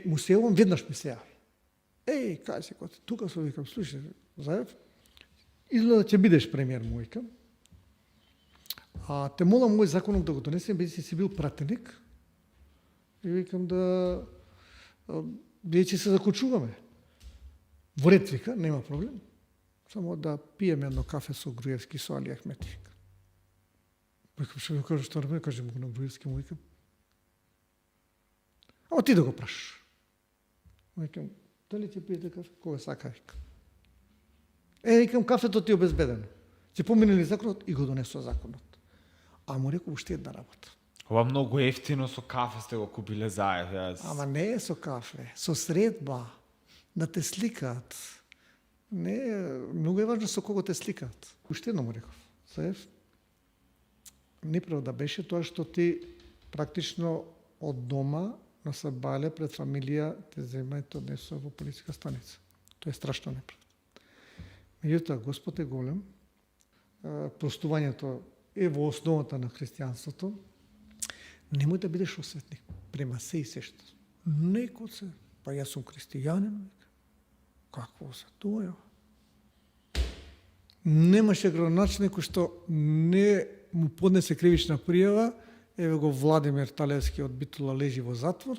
Му се јавам, веднаш ми се јави. Кај се коте, тука се викам, слушај, Заев, изгледа ќе бидеш премиер, му викам. Те молам мој законок да го донесем, бидејќи си бил пратеник. И викам да бидејќи се закочуваме. Во ред, вика, нема проблем. Само да пиеме едно кафе со Груевски, со Али Ахмети. Викам, што ми кажа, што не кажем го на Груевски, му викам. Ама ти да го прашаш. Викам, дали ќе пиете кафе? Кога сака, вика. Викам, кафето ти е обезбедено. Ќе помине ли законот и го донесо законот. А му рекол уште една работа. Ова многу ефтино со кафе сте го купиле Заев. Ама не е со кафе, со средба. Да те сликаат. Не, многу е важно со кого те сликаат. Уште едно му реков. Заев, неправо да беше тоа што ти практично од дома на Сабале пред фамилија те зема и те однесува во полициска станица. Тоа е страшно неправда. Меѓутоа, Господ е голем, простувањето е во основата на христијанството, немој да бидеш осветник према се и се што. Некој се, па јас сум христијанин, какво се тоа? Немаше градоначелник кој што не му поднесе кривична пријава, еве го Владимир Талевски од Битола лежи во затвор,